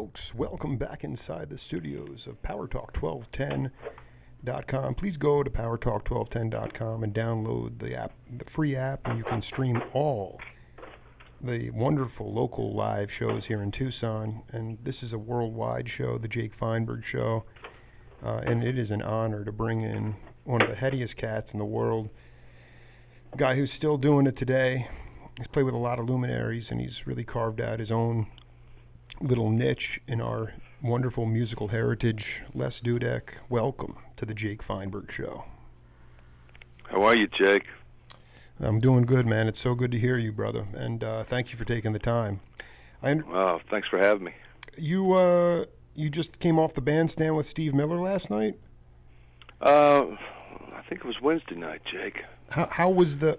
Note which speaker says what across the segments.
Speaker 1: Folks, welcome back inside the studios of PowerTalk1210.com. Please go to PowerTalk1210.com and download the app, the free app, and you can stream all the wonderful local live shows here in Tucson. And this is a worldwide show, the Jake Feinberg Show, and it is an honor to bring in one of the headiest cats in the world, a guy who's still doing it today. He's played with a lot of luminaries, and he's really carved out his own little niche in our wonderful musical heritage. Les Dudek, welcome to the Jake Feinberg Show.
Speaker 2: How are you, Jake?
Speaker 1: I'm doing good, man. It's so good to hear you, brother, and thank you for taking the time.
Speaker 2: Wow, thanks for having me.
Speaker 1: You just came off the bandstand with Steve Miller last night?
Speaker 2: I think it was Wednesday night, Jake.
Speaker 1: How was that?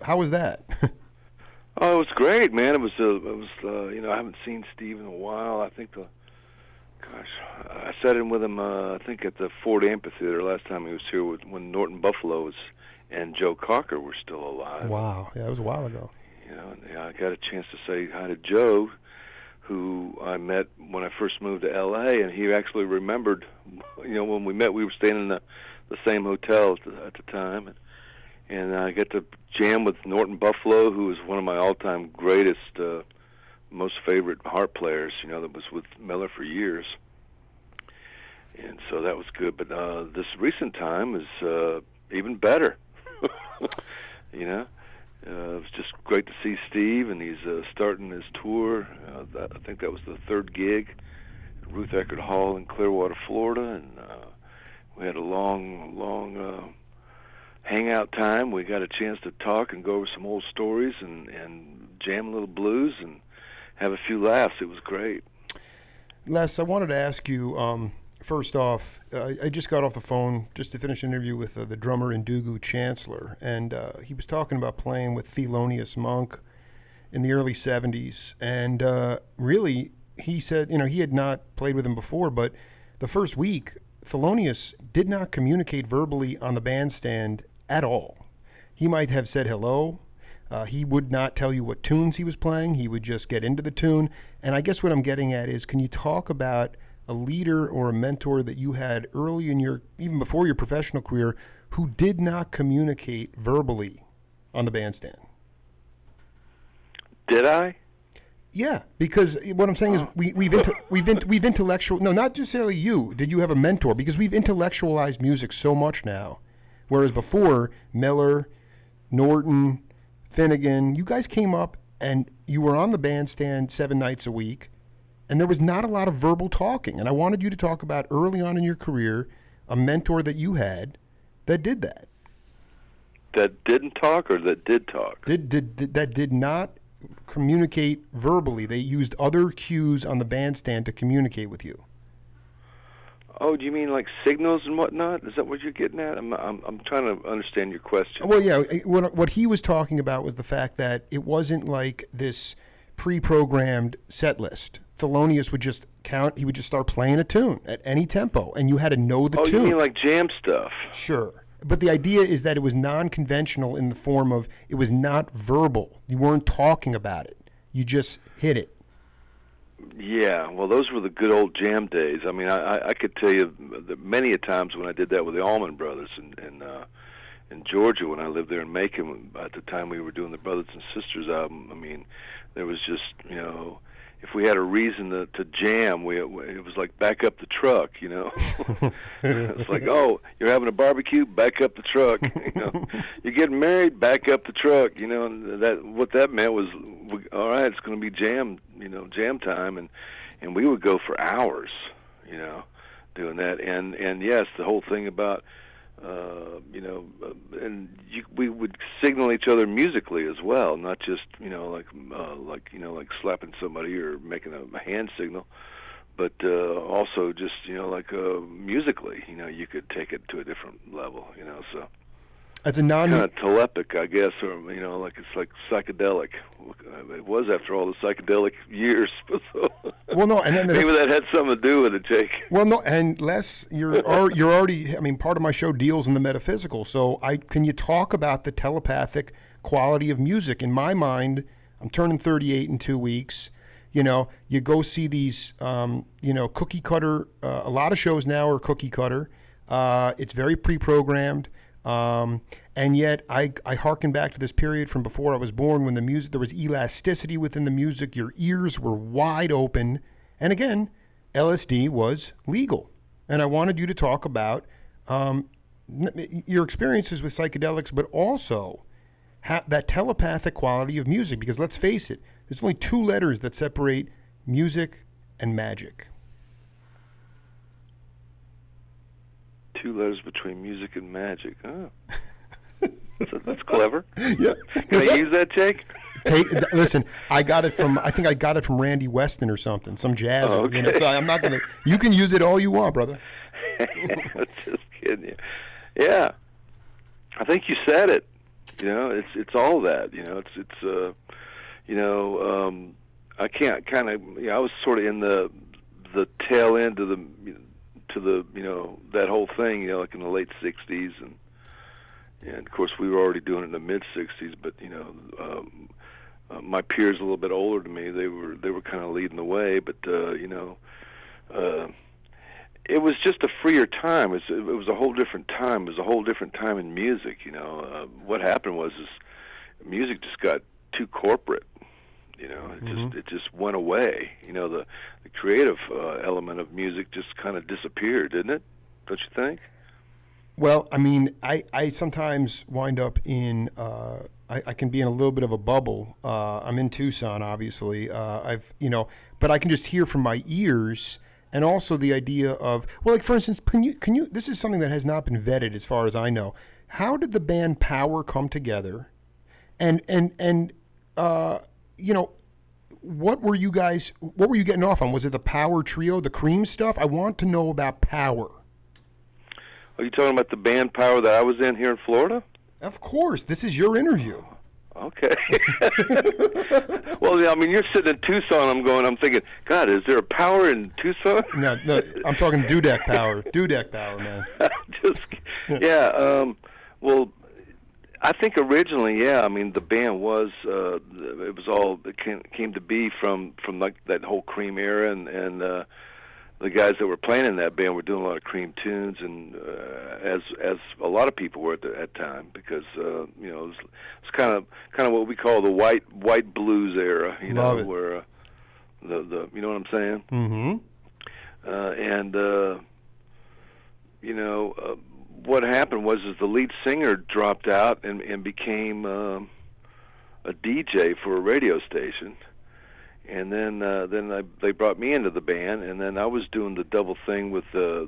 Speaker 2: Oh, it was great, man. It was I haven't seen Steve in a while. I think I sat in with him, I think at the Ford Amphitheater last time he was here when Norton Buffalo and Joe Cocker were still alive.
Speaker 1: Wow, yeah, it was a while ago.
Speaker 2: I got a chance to say hi to Joe, who I met when I first moved to L.A., and he actually remembered, when we met, we were staying in the same hotel at the time, and I got to jam with Norton Buffalo, who was one of my all-time greatest, most favorite harp players, that was with Miller for years. And so that was good. But this recent time is even better. It was just great to see Steve, and he's starting his tour. I think that was the third gig at Ruth Eckerd Hall in Clearwater, Florida, and we had a long hangout time. We got a chance to talk and go over some old stories and jam a little blues and have a few laughs. It was great.
Speaker 1: Les, I wanted to ask you, first off, I just got off the phone just to finish an interview with the drummer in Dugu, Chancellor, and he was talking about playing with Thelonious Monk in the early 70s. And really, he said, he had not played with him before, but the first week, Thelonious did not communicate verbally on the bandstand at all. He might have said hello. He would not tell you what tunes he was playing. He would just get into the tune. And I guess what I'm getting at is, can you talk about a leader or a mentor that you had early in even before your professional career, who did not communicate verbally on the bandstand?
Speaker 2: Did I?
Speaker 1: Yeah, because what I'm saying is we've intellectual. No, not necessarily you. Did you have a mentor? Because we've intellectualized music so much now, whereas before Miller, Norton, Finnegan, you guys came up and you were on the bandstand 7 nights a week, and there was not a lot of verbal talking. And I wanted you to talk about early on in your career a mentor that you had that did that.
Speaker 2: That didn't talk, or that did talk?
Speaker 1: That did not communicate verbally. They used other cues on the bandstand to communicate with you.
Speaker 2: Oh, do you mean like signals and whatnot? Is that what you're getting at? I'm trying to understand your question.
Speaker 1: Well, yeah. What he was talking about was the fact that it wasn't like this pre-programmed set list. Thelonious would just count. He would just start playing a tune at any tempo, and you had to know the tune.
Speaker 2: Oh, you mean like jam stuff?
Speaker 1: Sure. But the idea is that it was non-conventional in the form of it was not verbal. You weren't talking about it. You just hit it.
Speaker 2: Yeah, well, those were the good old jam days. I mean, I could tell you that many a times when I did that with the Almonds brothers in Georgia when I lived there in Macon at the time we were doing the Brothers and Sisters album. I mean, there was just, if we had a reason to jam, it was like back up the truck, It's like, oh, you're having a barbecue, back up the truck. You're getting married, back up the truck. And what that meant was, all right, it's going to be jam time, and we would go for hours, doing that. And yes, the whole thing about, we would signal each other musically as well, not just like slapping somebody or making a hand signal, but also just musically, you could take it to a different level, so.
Speaker 1: As a
Speaker 2: kind of telepathic, I guess, or it's like psychedelic. It was after all the psychedelic years.
Speaker 1: Well, no, and then
Speaker 2: maybe that had something to do with it, Jake.
Speaker 1: Well, no, and Les, you're already. I mean, part of my show deals in the metaphysical. So, can you talk about the telepathic quality of music? In my mind, I'm turning 38 in 2 weeks. You go see these, cookie cutter. A lot of shows now are cookie cutter. It's very pre-programmed. And yet I hearken back to this period from before I was born when there was elasticity within the music. Your ears were wide open. And again, LSD was legal. And I wanted you to talk about your experiences with psychedelics, but also that telepathic quality of music. Because let's face it, there's only two letters that separate music and magic.
Speaker 2: Two letters between music and magic. Oh. That's clever.
Speaker 1: Yeah.
Speaker 2: Can I use that, Jake?
Speaker 1: Listen, I think I got it from Randy Weston or something, some jazz.
Speaker 2: Oh, okay.
Speaker 1: So I'm not gonna. You can use it all you want, brother.
Speaker 2: Just kidding you. Yeah, I think you said it. It's all that. I can't kind of. I was sort of in the tail end of the that whole thing. Like in the late '60s, and of course we were already doing it in the mid '60s. But my peers a little bit older than me, they were kind of leading the way. But it was just a freer time. It was a whole different time. It was a whole different time in music. What happened was music just got too corporate. It just went away. The creative element of music just kind of disappeared, didn't it? Don't you think?
Speaker 1: Well, I mean, I sometimes wind up in I can be in a little bit of a bubble. I'm in Tucson, obviously. But I can just hear from my ears, and also the idea of, well, like for instance, can you? This is something that has not been vetted, as far as I know. How did the band Power come together? And what were you getting off on? Was it the Power Trio, the Cream stuff? I want to know about Power.
Speaker 2: Are you talking about the band Power that I was in here in Florida?
Speaker 1: Of course. This is your interview.
Speaker 2: Okay. Well, I mean, you're sitting in Tucson. I'm thinking, God, is there a Power in Tucson?
Speaker 1: No, I'm talking Dudek Power. Dudek Power, man.
Speaker 2: Yeah. Well, I think originally, yeah. I mean, the band was it came to be from like that whole Cream era, and the guys that were playing in that band were doing a lot of Cream tunes, and as a lot of people were at that time, because it was kind of what we call the white blues era, where the you know what I'm saying?
Speaker 1: Mm-hmm.
Speaker 2: What happened was the lead singer dropped out and became a DJ for a radio station. And then they brought me into the band, and then I was doing the double thing with the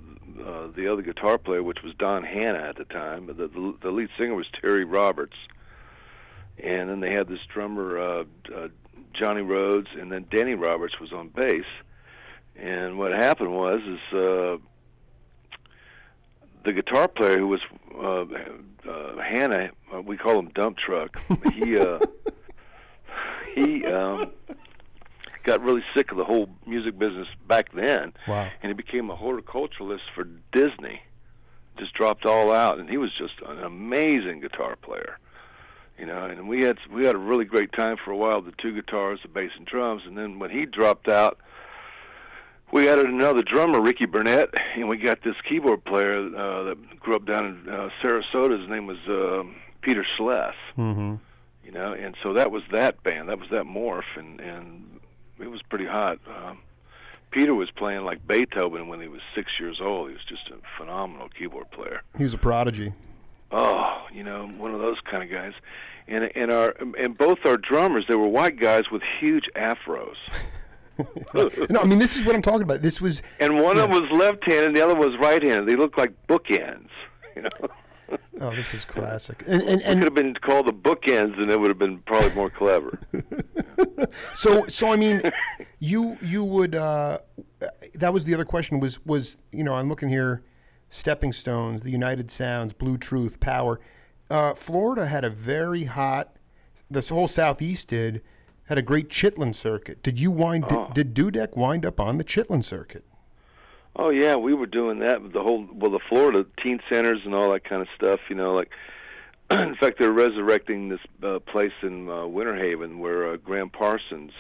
Speaker 2: other guitar player, which was Don Hanna at the time. The lead singer was Terry Roberts, and then they had this drummer Johnny Rhodes, and then Denny Roberts was on bass. And what happened was the guitar player, who was Hanna, we call him Dump Truck. He got really sick of the whole music business back then.
Speaker 1: Wow. And
Speaker 2: he became a horticulturalist for Disney. Just dropped all out, and he was just an amazing guitar player. And we had a really great time for a while, the two guitars, the bass and drums, and then when he dropped out, we added another drummer, Ricky Burnett, and we got this keyboard player that grew up down in Sarasota. His name was Peter Sless.
Speaker 1: Mm-hmm.
Speaker 2: And so that was that band. That was that morph, and it was pretty hot. Peter was playing like Beethoven when he was 6 years old. He was just a phenomenal keyboard player.
Speaker 1: He was a prodigy.
Speaker 2: Oh, one of those kind of guys. And both our drummers, they were white guys with huge afros.
Speaker 1: No, I mean, this is what I'm talking about. This was,
Speaker 2: and one of them was left-handed, and the other was right-handed. They looked like bookends,
Speaker 1: Oh, this is classic.
Speaker 2: And it could have been called the bookends, and it would have been probably more clever.
Speaker 1: So I mean, you would. That was the other question. Was I'm looking here, Stepping Stones, the United Sounds, Blue Truth, Power. Florida had a very hot. This whole Southeast had a great chitlin circuit. Did Did Dudek wind up on the chitlin circuit?
Speaker 2: Oh yeah, we were doing that with the Florida teen centers and all that kind of stuff. in fact, they're resurrecting this place in Winter Haven where Graham Parsons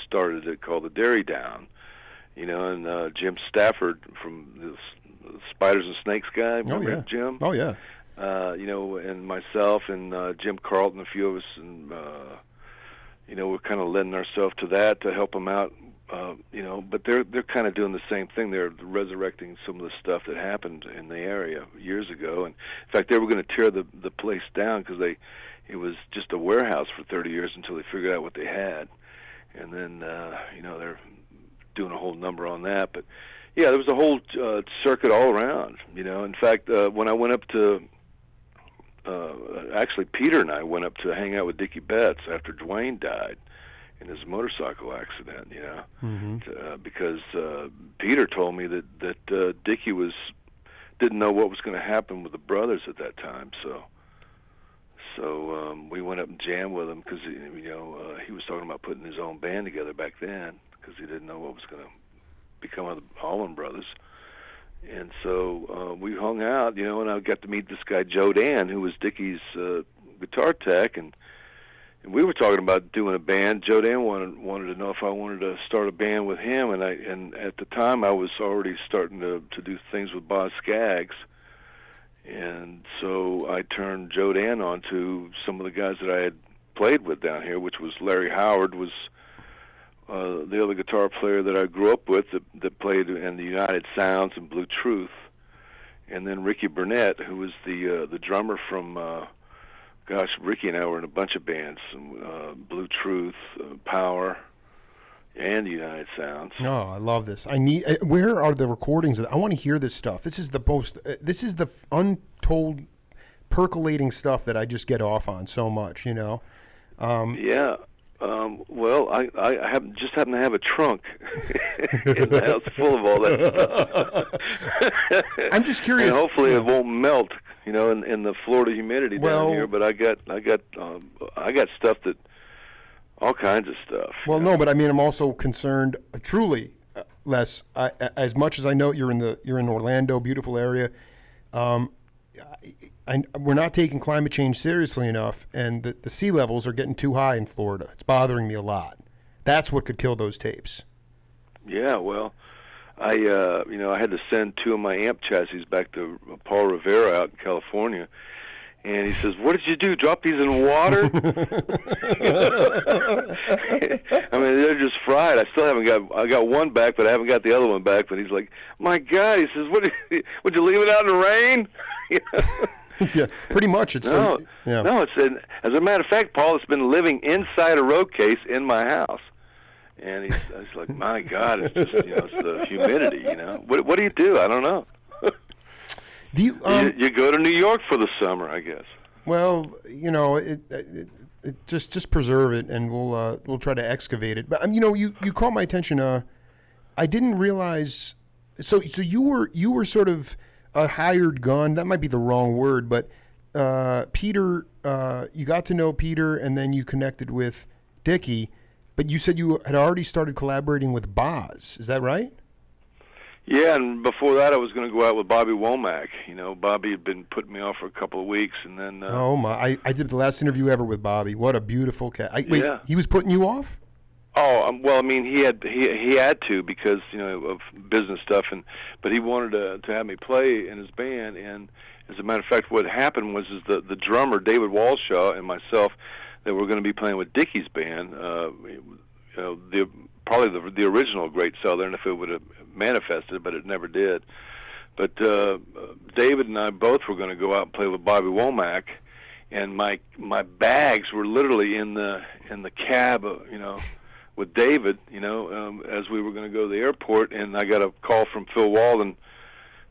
Speaker 2: started it, called the Dairy Down. And Jim Stafford from the Spiders and Snakes guy. Remember Jim?
Speaker 1: Oh, yeah.
Speaker 2: And myself and Jim Carlton, a few of us, and we're kind of lending ourselves to that to help them out. But they're kind of doing the same thing. They're resurrecting some of the stuff that happened in the area years ago. And in fact, they were going to tear the place down because it was just a warehouse for 30 years until they figured out what they had. And then they're doing a whole number on that. But yeah, there was a whole circuit all around. In fact, when I went up to actually Peter and I went up to hang out with Dickie Betts after Dwayne died in his motorcycle accident, because Peter told me that Dickie didn't know what was going to happen with the brothers at that time. So we went up and jammed with him because he was talking about putting his own band together back then because he didn't know what was going to become of the Allman Brothers. And so we hung out, and I got to meet this guy Joe Dan, who was Dickie's guitar tech, and we were talking about doing a band. Joe Dan wanted to know if I wanted to start a band with him, and at the time I was already starting to do things with Boz Scaggs, and so I turned Joe Dan on to some of the guys that I had played with down here, which was Larry Howard was the other guitar player that I grew up with that played in the United Sounds and Blue Truth, and then Ricky Burnett, who was the drummer from. Ricky and I were in a bunch of bands, Blue Truth, Power, and the United Sounds.
Speaker 1: Oh, I love this. Where are the recordings? I want to hear this stuff. This is the untold, percolating stuff that I just get off on so much,
Speaker 2: Yeah. Well, I just happen to have a trunk in the house full of all that stuff.
Speaker 1: I'm just curious.
Speaker 2: And hopefully it won't melt, in the Florida humidity down here. But I got stuff that, all kinds of stuff.
Speaker 1: Well, no, but I mean, I'm also concerned. Truly, Les, as much as I know you're in Orlando, beautiful area. We're not taking climate change seriously enough, and the sea levels are getting too high in Florida. It's bothering me a lot. That's what could kill those tapes.
Speaker 2: Yeah, well, I had to send 2 of my amp chassis back to Paul Rivera out in California, and he says, "What did you do? Drop these in water?" I mean, they're just fried. I got one back, but I haven't got the other one back. But he's like, "My God," he says, would you leave it out in the rain?"
Speaker 1: Yeah, pretty much.
Speaker 2: No, as a matter of fact, Paul has been living inside a road case in my house. And he's like, "My God, it's just, it's the humidity, What do you do? I don't know."
Speaker 1: Do you,
Speaker 2: you go to New York for the summer, I guess.
Speaker 1: Well, it just preserve it, and we'll try to excavate it. But you caught my attention. I didn't realize. So you were sort of a hired gun. That might be the wrong word, but Peter. You got to know Peter, and then you connected with Dickie. But you said you had already started collaborating with Boz. Is that right?
Speaker 2: Yeah, and before that, I was going to go out with Bobby Womack. Bobby had been putting me off for a couple of weeks, and then.
Speaker 1: Oh my! I did the last interview ever with Bobby. What a beautiful cat! Wait,
Speaker 2: yeah.
Speaker 1: He was putting you off?
Speaker 2: Oh well, I mean, he had to because of business stuff, but he wanted to have me play in his band. And as a matter of fact, what happened was the drummer David Walshaw and myself that were going to be playing with Dickie's band. Probably the original Great Southern, if it would have manifested, but it never did. But David and I both were going to go out and play with Bobby Womack, and my bags were literally in the cab, with David, as we were going to go to the airport, and I got a call from Phil Walden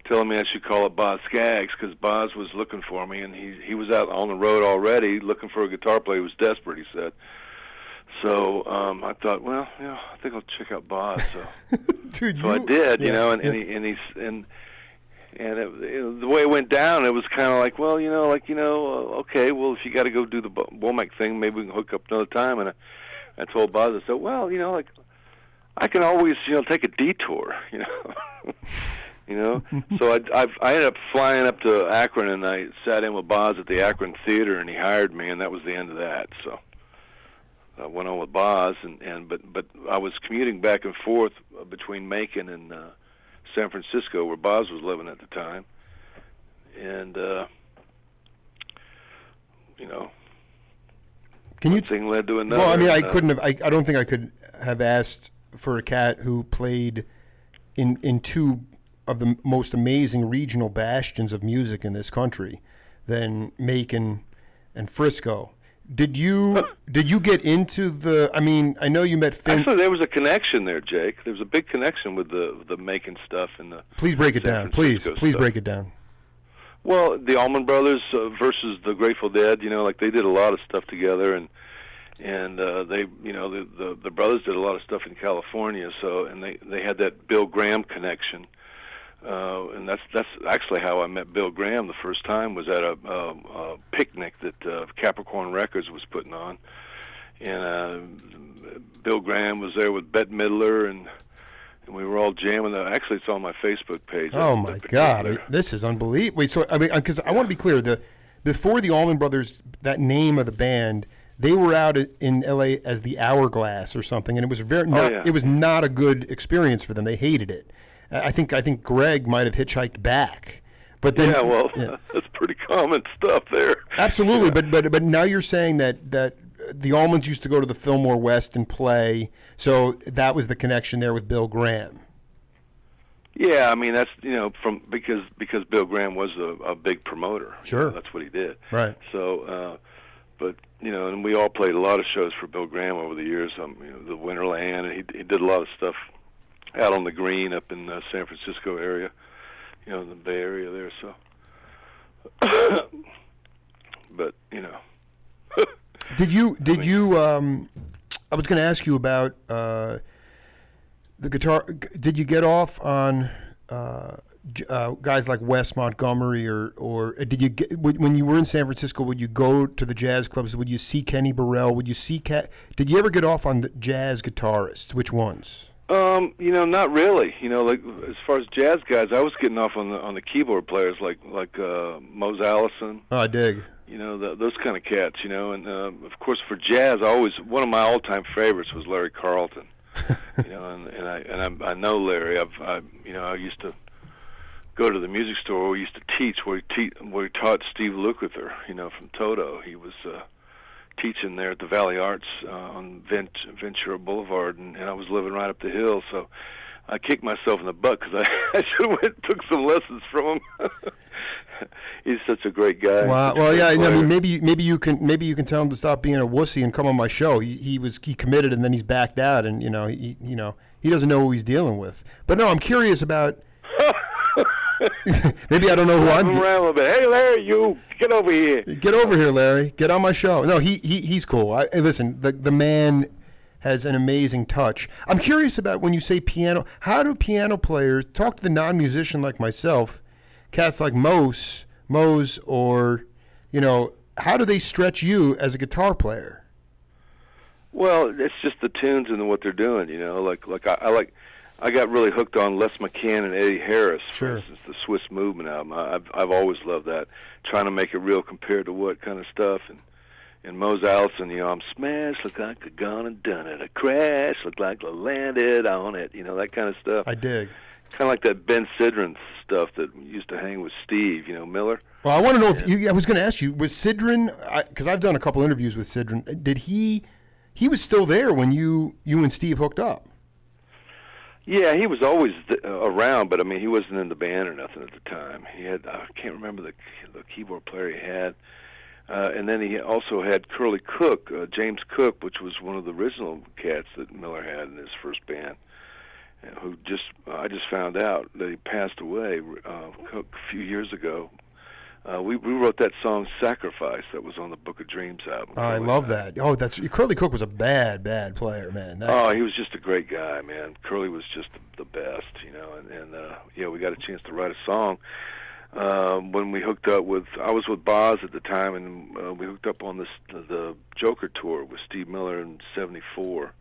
Speaker 2: telling me I should call up Boz Scaggs because Boz was looking for me, and he was out on the road already looking for a guitar player. He was desperate, he said. So I thought, well, I think I'll check out Boz. So,
Speaker 1: Dude,
Speaker 2: I did, and the way it went down, it was kind of like, well, okay, well, if you got to go do the Womack thing, maybe we can hook up another time. And I told Boz, I said, well, I can always, take a detour, You know, so I ended up flying up to Akron, and I sat in with Boz at the Akron Theater, and he hired me, and that was the end of that. So I went on with Boz, but I was commuting back and forth between Macon and San Francisco, where Boz was living at the time, and you know, one thing led to another.
Speaker 1: Well, I mean, I couldn't have. I don't think I could have asked for a cat who played in two of the most amazing regional bastions of music in this country than Macon and Frisco. Did you get into the? I mean, I know you met Finn.
Speaker 2: Actually, there was a connection there, Jake. There was a big connection with the Macon stuff and the.
Speaker 1: Please break it down. Please break it down.
Speaker 2: Well, the Allman Brothers versus the Grateful Dead. You know, like they did a lot of stuff together, and they, you know, the brothers did a lot of stuff in California. So, and they had that Bill Graham connection. And that's actually how I met Bill Graham the first time, was at a picnic that Capricorn Records was putting on, and Bill Graham was there with Bette Midler, and we were all jamming. Actually, it's on my Facebook page.
Speaker 1: Oh my God, this is unbelievable. Wait, so I mean, because I want to be clear, before the Allman Brothers, that name of the band, they were out in L.A. as the Hourglass or something, and it was it was not a good experience for them. They hated it. I think Greg might have hitchhiked back, but then
Speaker 2: that's pretty common stuff there.
Speaker 1: Absolutely, yeah. but now you're saying that the Almonds used to go to the Fillmore West and play, so that was the connection there with Bill Graham.
Speaker 2: Yeah, I mean that's because Bill Graham was a big promoter.
Speaker 1: Sure,
Speaker 2: you know, that's what he did.
Speaker 1: Right.
Speaker 2: So, but and we all played a lot of shows for Bill Graham over the years. The Winterland, and he did a lot of stuff out on the green up in the San Francisco area, in the Bay Area there. So, but
Speaker 1: did you? I was going to ask you about the guitar. Did you get off on guys like Wes Montgomery, or did you get, when you were in San Francisco? Would you go to the jazz clubs? Would you see Kenny Burrell? Would you see Did you ever get off on the jazz guitarists? Which ones?
Speaker 2: Not really. Like as far as jazz guys, I was getting off on the keyboard players like Mose Allison.
Speaker 1: Oh, I dig.
Speaker 2: Those kind of cats. And of course for jazz, one of my all-time favorites was Larry Carlton. And I know Larry. I used to go to the music store where we used to teach, where he taught Steve Lukather, from Toto. He was teaching there at the Valley Arts on Ventura Boulevard, and I was living right up the hill, so I kicked myself in the butt because I should have went and took some lessons from him. He's such a great guy.
Speaker 1: Wow. Well, yeah. I mean, maybe you can tell him to stop being a wussy and come on my show. He committed and then he's backed out, and he doesn't know who he's dealing with. But no, I'm curious about. Maybe I don't know who I'm.
Speaker 2: Around a little bit. Hey, Larry, you get over here.
Speaker 1: Get over here, Larry. Get on my show. No, he's cool. Listen, the man has an amazing touch. I'm curious about when you say piano. How do piano players talk to the non-musician like myself, cats like Mose, or how do they stretch you as a guitar player?
Speaker 2: Well, it's just the tunes and what they're doing. I got really hooked on Les McCann and Eddie Harris, for instance, the Swiss Movement album. I've always loved that, trying to make it real compared to what kind of stuff. And Mose Allison, I'm smashed, look like I gone and done it. I crashed, look like I landed on it. That kind of stuff.
Speaker 1: I dig.
Speaker 2: Kind of like that Ben Sidran stuff that used to hang with Steve, Miller.
Speaker 1: Well, I want to know if I was going to ask you, was Sidran, because I've done a couple interviews with Sidran, did he was still there when you and Steve hooked up?
Speaker 2: Yeah, he was always around, but I mean, he wasn't in the band or nothing at the time. He had I can't remember the keyboard player he had, and then he also had Curly Cook, James Cook, which was one of the original cats that Miller had in his first band. Who I just found out that he passed away a few years ago. We wrote that song "Sacrifice" that was on the Book of Dreams album.
Speaker 1: Oh, I love that. Oh, Curly Cook was a bad player, man.
Speaker 2: He was just a great guy, man. Curly was just the best, and we got a chance to write a song when we hooked up with. I was with Boz at the time, and we hooked up on the Joker tour with Steve Miller in '74.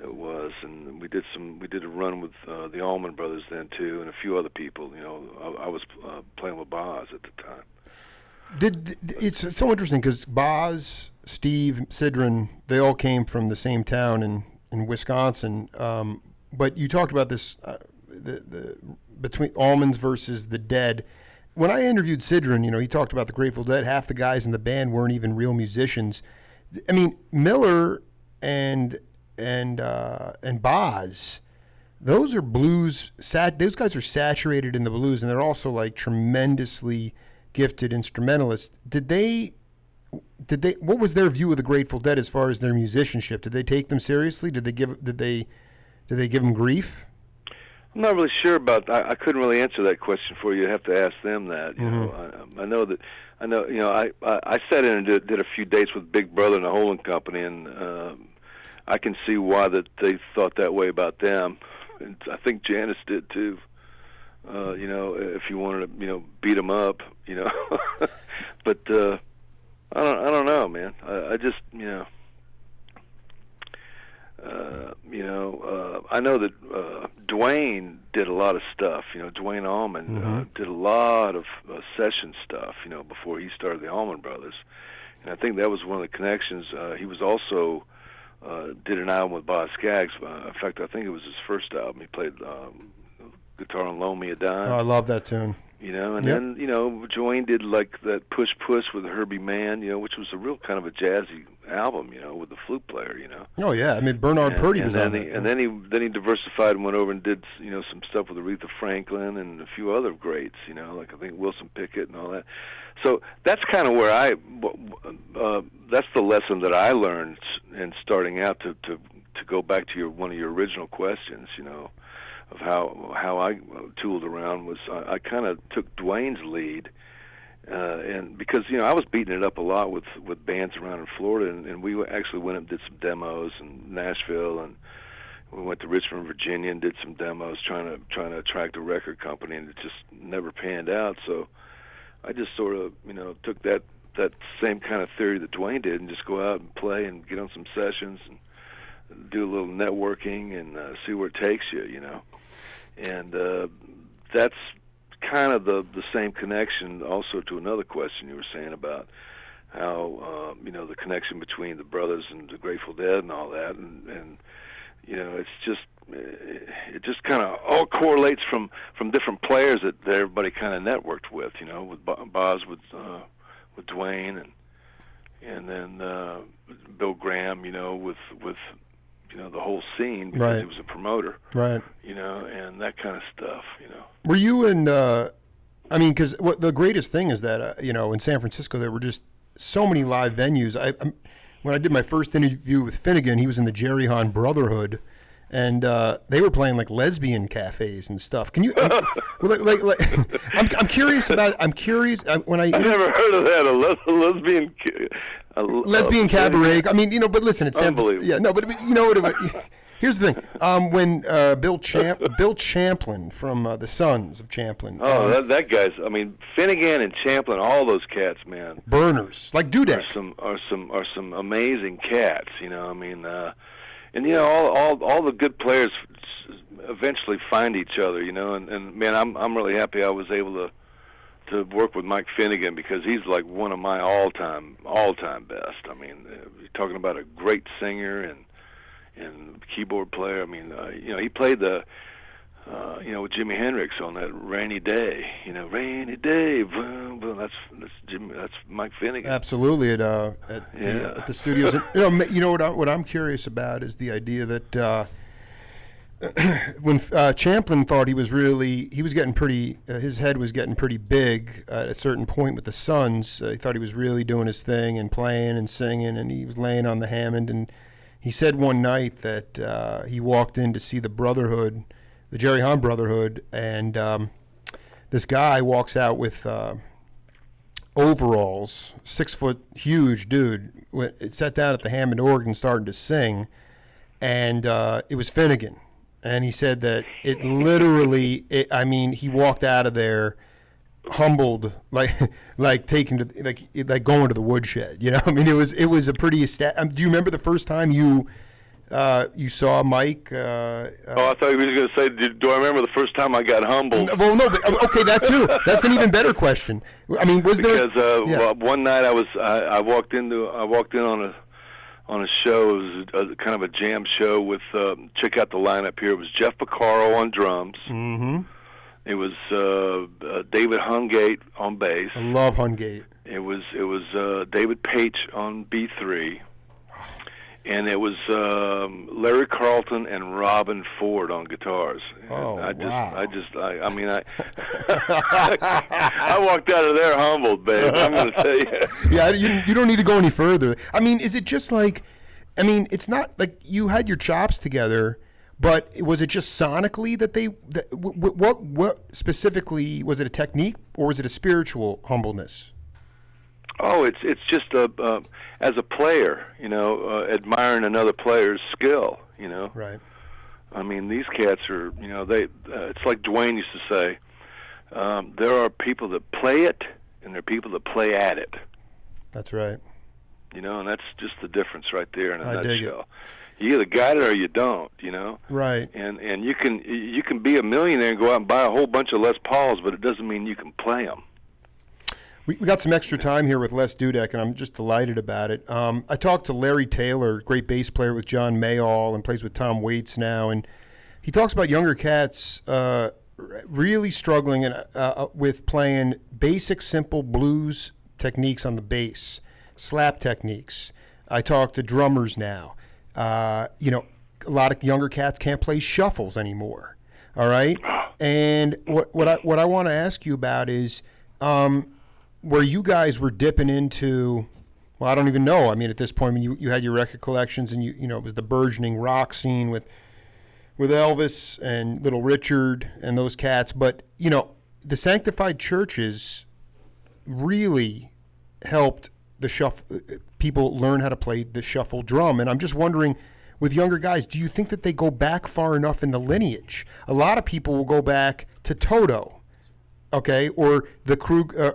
Speaker 2: It was, and we did a run with the Almond brothers then too, and a few other people. You know, I was playing with Boz at the time.
Speaker 1: It's so interesting because Boz, Steve, Sidran, they all came from the same town in Wisconsin. But you talked about this, the between Almonds versus the Dead. When I interviewed Sidran, you know, he talked about the Grateful Dead. Half the guys in the band weren't even real musicians. I mean, Miller and Boz, those are blues. Those guys are saturated in the blues, and they're also like tremendously gifted instrumentalists. Did they? What was their view of the Grateful Dead as far as their musicianship? Did they take them seriously? Did they give them grief?
Speaker 2: I'm not really sure about. I couldn't really answer that question for you. You have to ask them that. You know, I know that. I know. You know, I sat in and did a few dates with Big Brother and the Holding Company, and I can see why that they thought that way about them. And I think Janis did too. You know, if you wanted to, you know, beat them up, you know. But I don't know, man. I just, you know. I know that Dwayne did a lot of stuff. You know, Dwayne Allman did a lot of session stuff. You know, before he started the Allman Brothers, and I think that was one of the connections. He was also did an album with Boz Scaggs. In fact, I think it was his first album. He played guitar on "Loan Me a Dime."
Speaker 1: Oh, I love that tune.
Speaker 2: You know, and then, you know, Dwayne did like that Push Push with Herbie Mann, you know, which was a real kind of a jazzy album, you know, with the flute player, you know.
Speaker 1: Oh yeah, I mean Bernard Purdie was on that.
Speaker 2: And then he diversified and went over and did, you know, some stuff with Aretha Franklin and a few other greats, you know, like I think Wilson Pickett and all that. So that's kind of where that's the lesson that I learned in starting out to go back to one of your original questions, you know, of how I tooled around was I kind of took Dwayne's lead, and because, you know, I was beating it up a lot with bands around in Florida, and we actually went and did some demos in Nashville, and we went to Richmond, Virginia, and did some demos trying to attract a record company, and it just never panned out. So I just sort of, you know, took that same kind of theory that Dwayne did, and just go out and play and get on some sessions and do a little networking and see where it takes you, you know. And that's kind of the same connection also to another question you were saying about how, you know, the connection between the brothers and the Grateful Dead and all that. And you know, it just kind of all correlates from different players that everybody kind of networked with, you know, with Boz, with Dwayne, and then Bill Graham, you know, with you know, the whole scene, because
Speaker 1: right.
Speaker 2: he was a promoter,
Speaker 1: right? You
Speaker 2: know, and that kind of stuff, you know.
Speaker 1: Were you in? I mean, because what the greatest thing is that you know, in San Francisco there were just so many live venues. When I did my first interview with Finnegan, he was in the Jerry Hahn Brotherhood, and they were playing like lesbian cafes and stuff. Can you? I'm curious about. I'm curious when I never
Speaker 2: heard of that. A lesbian.
Speaker 1: Lesbian cabaret. I mean, you know, but listen, it's unbelievable. Yeah, no, but you know what? Here's the thing. When Bill Champlin from the Sons of Champlin.
Speaker 2: Oh, that guy's. I mean, Finnegan and Champlin, all those cats, man.
Speaker 1: Burners like Dudek.
Speaker 2: Are some amazing cats. You know, I mean, and you know, all the good players eventually find each other. You know, and man, I'm really happy I was able to work with Mike Finnegan, because he's like one of my all-time best. I mean, you're talking about a great singer and keyboard player. I mean, you know, he played you know, with Jimi Hendrix on that Rainy Day. You know, Rainy Day. Boom, boom. That's Mike Finnegan.
Speaker 1: Absolutely, at the studios. And, you know what I'm curious about is the idea that. When Champlin thought he was getting pretty, his head was getting pretty big at a certain point with the Sons. He thought he was really doing his thing and playing and singing, and he was laying on the Hammond. And he said one night that he walked in to see the Brotherhood, the Jerry Hahn Brotherhood, and this guy walks out with overalls, 6 foot, huge dude, sat down at the Hammond organ starting to sing, and it was Finnegan. And he said that it literally, I mean, he walked out of there humbled, like taken to, like going to the woodshed. You know, I mean, it was a pretty. Do you remember the first time you You saw Mike.
Speaker 2: I thought he was going to say, do I remember the first time I got humbled?
Speaker 1: Well, no, but, okay, that too. That's an even better question. I mean, was there?
Speaker 2: Because
Speaker 1: yeah.
Speaker 2: one night I walked in on a show. It was kind of a jam show with check out the lineup here. It was Jeff Porcaro on drums.
Speaker 1: Mm-hmm.
Speaker 2: It was David Hungate on bass.
Speaker 1: I love Hungate.
Speaker 2: It was David Page on B3. And it was Larry Carlton and Robin Ford on guitars.
Speaker 1: Oh,
Speaker 2: I
Speaker 1: wow.
Speaker 2: mean, I walked out of there humbled, babe. I'm going to tell you.
Speaker 1: Yeah, you don't need to go any further. I mean, is it just like, I mean, it's not like you had your chops together, but was it just sonically what specifically, was it a technique or was it a spiritual humbleness?
Speaker 2: Oh, it's just as a player, admiring another player's skill,
Speaker 1: Right.
Speaker 2: I mean, these cats are, it's like Dwayne used to say, there are people that play it, and there are people that play at it.
Speaker 1: That's right.
Speaker 2: And that's just the difference right there in a
Speaker 1: I dig
Speaker 2: nutshell. You either got it or you don't,
Speaker 1: Right.
Speaker 2: And you can be a millionaire and go out and buy a whole bunch of Les Pauls, but it doesn't mean you can play them.
Speaker 1: We got some extra time here with Les Dudek, and I'm just delighted about it. I talked to Larry Taylor, great bass player with John Mayall and plays with Tom Waits now, and he talks about younger cats really struggling with playing basic, simple blues techniques on the bass, slap techniques. I talk to drummers now. A lot of younger cats can't play shuffles anymore. All right, and what I want to ask you about is. Where you guys were dipping into, well, I don't even know. I mean, at this point, when you had your record collections and it was the burgeoning rock scene with Elvis and Little Richard and those cats. But, the sanctified churches really helped people learn how to play the shuffle drum. And I'm just wondering, with younger guys, do you think that they go back far enough in the lineage? A lot of people will go back to Toto. Okay, or the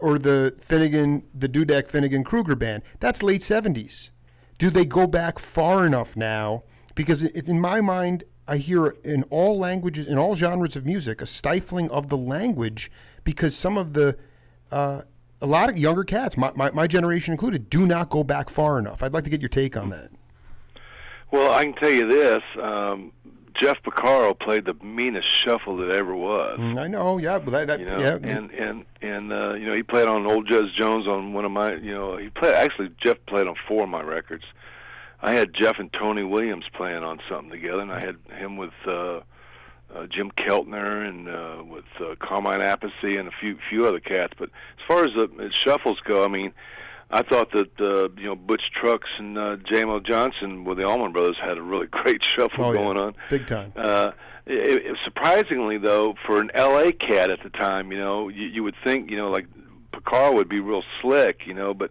Speaker 1: or the Finnegan, the Dudek Finnegan Kruger band. That's late 70s. Do they go back far enough now? Because in my mind, I hear in all languages, in all genres of music, a stifling of the language because some of a lot of younger cats, my generation included, do not go back far enough. I'd like to get your take on that.
Speaker 2: Well, I can tell you this. Jeff Porcaro played the meanest shuffle that ever was.
Speaker 1: I know, yeah, but yeah.
Speaker 2: And he played on Old Judge Jones on one of my, Jeff played on 4 of my records. I had Jeff and Tony Williams playing on something together, and I had him with Jim Keltner and with Carmine Appice and a few other cats. But as far as the shuffles go, I mean, I thought that Butch Trucks and J.M.O. Johnson with the Almond Brothers had a really great shuffle going on.
Speaker 1: Big time.
Speaker 2: Surprisingly, though, for an L.A. cat at the time, you would think, like Porcaro would be real slick, but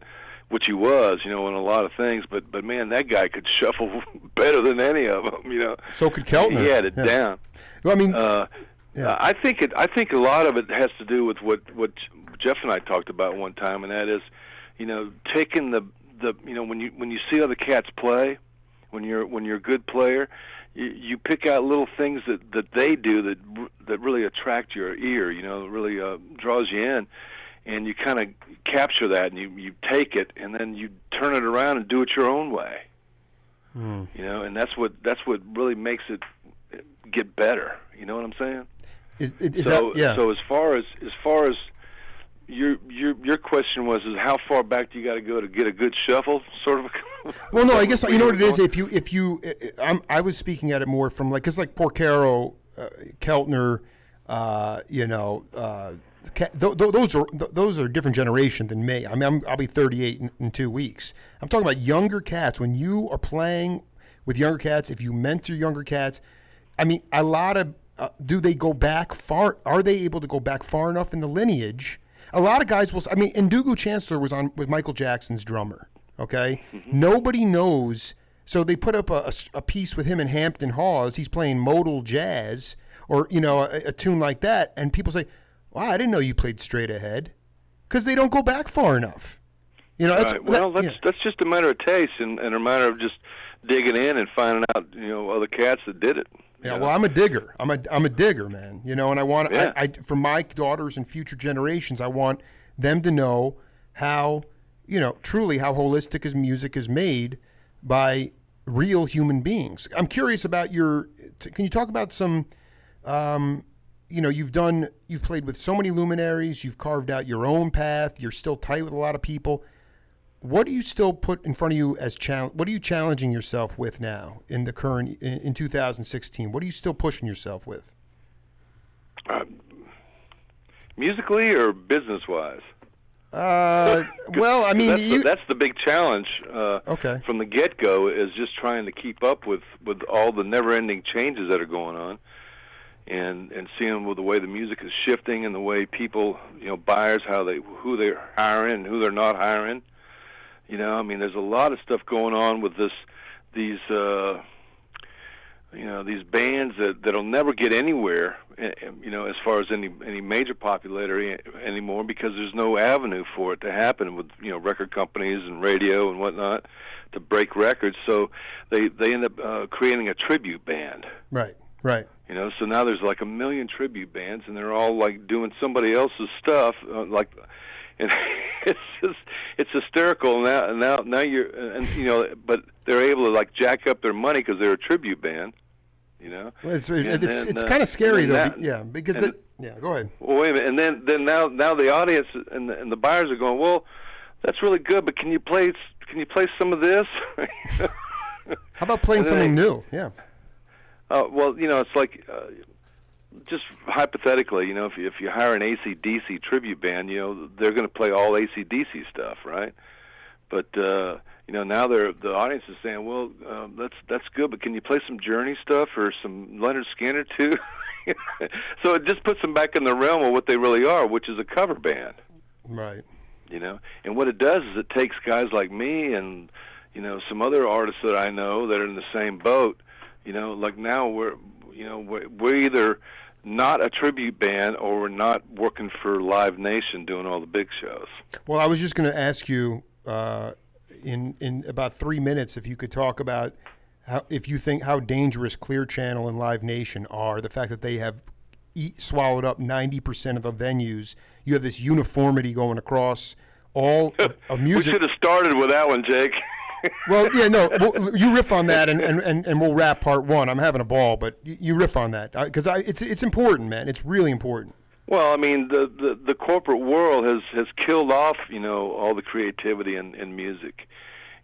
Speaker 2: which he was, in a lot of things. But man, that guy could shuffle better than any of them,
Speaker 1: So could Keltner.
Speaker 2: He had it down.
Speaker 1: Well, I mean,
Speaker 2: I think a lot of it has to do with what Jeff and I talked about one time, and that is, taking the when you see other cats play, when you're a good player, you pick out little things that they do that really attract your ear, really draws you in, and you kind of capture that and you take it and then you turn it around and do it your own way. And that's what really makes it get better. You know what I'm saying? So as far as your question was is how far back do you got to go to get a good shuffle, sort of?
Speaker 1: Well, no, I guess you know what it is. If you, I was speaking at it more from because Porcaro, Keltner, those are a different generation than me. I mean, I'll be 38 in 2 weeks. I'm talking about younger cats. When you are playing with younger cats, if you mentor younger cats, I mean, a lot of do they go back far? Are they able to go back far enough in the lineage? A lot of guys will. I mean, Ndugu Chancellor was on with Michael Jackson's drummer. Okay, nobody knows. So they put up a piece with him in Hampton Hawes. He's playing modal jazz or a tune like that, and people say, "Wow, I didn't know you played straight ahead," because they don't go back far enough.
Speaker 2: That's just a matter of taste and a matter of just digging in and finding out, other cats that did it.
Speaker 1: Yeah, well, I'm a digger. I'm a digger, man. And I want for my daughters and future generations, I want them to know how, truly how holistic as music is made by real human beings. I'm curious about can you talk about some, you've played with so many luminaries, you've carved out your own path, you're still tight with a lot of people. What do you still put in front of you as what are you challenging yourself with now in the current, in 2016? What are you still pushing yourself with?
Speaker 2: Musically or business-wise?
Speaker 1: Well, I mean,
Speaker 2: that's the big challenge.
Speaker 1: Okay.
Speaker 2: From the get-go is just trying to keep up with all the never-ending changes that are going on, and seeing with the way the music is shifting and the way people, buyers, who they're hiring and who they're not hiring. There's a lot of stuff going on with these bands that'll never get anywhere, as far as any major popularity anymore, because there's no avenue for it to happen with, record companies and radio and whatnot to break records. So they end up creating a tribute band.
Speaker 1: Right.
Speaker 2: So now there's like a million tribute bands, and they're all like doing somebody else's stuff, and it's hysterical now you're but they're able to like jack up their money because they're a tribute band,
Speaker 1: Well, it's kind of scary though, because go ahead.
Speaker 2: Well, wait a minute, and then now the audience and the buyers are going, well, that's really good, but can you play some of this?
Speaker 1: How about playing something new? Yeah.
Speaker 2: Well, it's like. Just hypothetically, if you hire an AC/DC tribute band, they're going to play all AC/DC stuff, right? But now the audience is saying, well, that's good, but can you play some Journey stuff or some Leonard Skinner too? So it just puts them back in the realm of what they really are, which is a cover band,
Speaker 1: right?
Speaker 2: And what it does is it takes guys like me and some other artists that I know that are in the same boat. Like now we're either not a tribute band or we're not working for Live Nation doing all the big shows.
Speaker 1: Well, I was just going to ask you in about 3 minutes if you could talk about how dangerous Clear Channel and Live Nation are, the fact that they have swallowed up 90% of the venues. You have this uniformity going across all of music.
Speaker 2: We should have started with that one, Jake.
Speaker 1: Well, yeah, no, you riff on that, and we'll wrap part one. I'm having a ball, but you riff on that because it's important, man. It's really important.
Speaker 2: Well, the corporate world has killed off, all the creativity in music,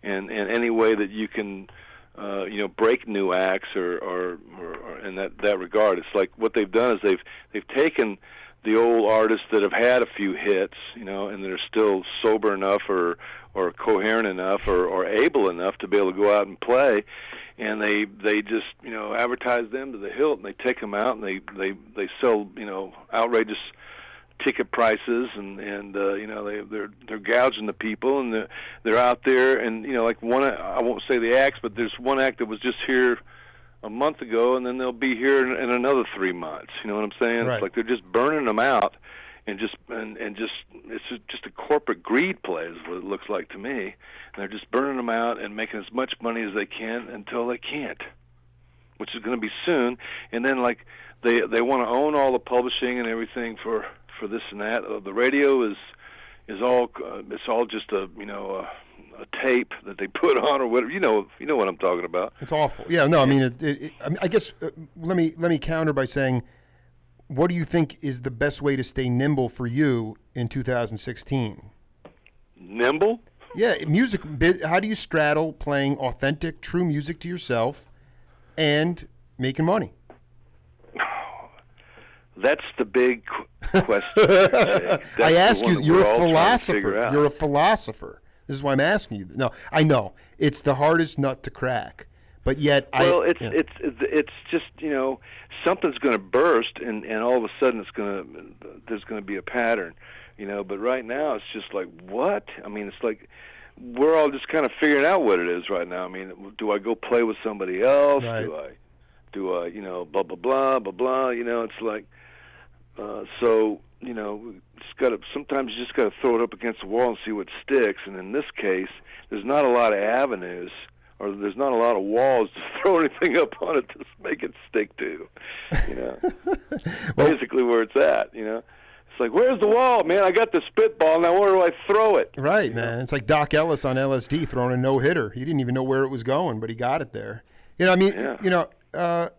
Speaker 2: and any way that you can, break new acts or in that regard. It's like what they've done is they've taken the old artists that have had a few hits, and that are still sober enough or coherent enough or able enough to be able to go out and play, and they just advertise them to the hilt, and they take them out and they sell outrageous ticket prices, and they're gouging the people, and they're out there, and like one, I won't say the acts, but there's one act that was just here a month ago, and then they'll be here in another 3 months. You know what I'm saying?
Speaker 1: Right.
Speaker 2: It's like they're just burning them out, and it's just a corporate greed play is what it looks like to me. And they're just burning them out and making as much money as they can until they can't, which is going to be soon. And then like they want to own all the publishing and everything for this and that. The radio is all it's all just a tape that they put on or whatever. You know what I'm talking about.
Speaker 1: It's awful. Yeah, no, I mean, I guess let me counter by saying, what do you think is the best way to stay nimble for you in 2016?
Speaker 2: Nimble?
Speaker 1: Yeah, music. How do you straddle playing authentic, true music to yourself and making money?
Speaker 2: That's the big question.
Speaker 1: I ask you, you're a philosopher. You're a philosopher. This is why I'm asking you. No, I know it's the hardest nut to crack, but yet
Speaker 2: it's just something's going to burst, and all of a sudden there's going to be a pattern, But right now it's just like what? I mean, it's like we're all just kind of figuring out what it is right now. I mean, do I go play with somebody else?
Speaker 1: Right.
Speaker 2: Do I blah blah blah blah blah? It's like sometimes you just got to throw it up against the wall and see what sticks. And in this case, there's not a lot of avenues or there's not a lot of walls to throw anything up on it to make it stick to. You know,
Speaker 1: Well,
Speaker 2: basically where it's at. You know, it's like, where's the wall, man? I got the spitball. Now where do I throw it?
Speaker 1: right, man. It's like Doc Ellis on LSD throwing a no-hitter. He didn't even know where it was going, but he got it there. You know, I mean,
Speaker 2: Yeah.
Speaker 1: you know,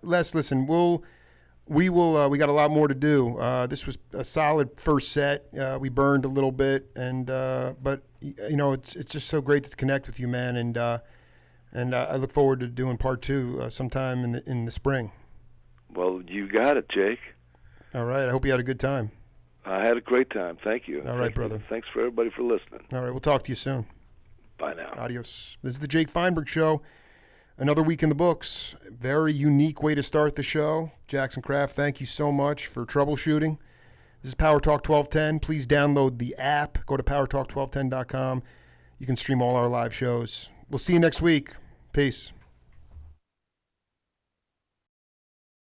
Speaker 1: Les, listen, we got a lot more to do. This was a solid first set. We burned a little bit, but you know, it's just so great to connect with you, man. And I look forward to doing part 2 sometime in the spring.
Speaker 2: Well, you got it, Jake.
Speaker 1: All right. I hope you had a good time.
Speaker 2: I had a great time. Thank you.
Speaker 1: All right, brother.
Speaker 2: Thanks for everybody for listening.
Speaker 1: All right. We'll talk to you soon.
Speaker 2: Bye now.
Speaker 1: Adios. This is the Jake Feinberg Show. Another week in the books. Very unique way to start the show. Jackson Kraft, thank you so much for troubleshooting. This is Power Talk 1210. Please download the app. Go to powertalk1210.com. You can stream all our live shows. We'll see you next week. Peace.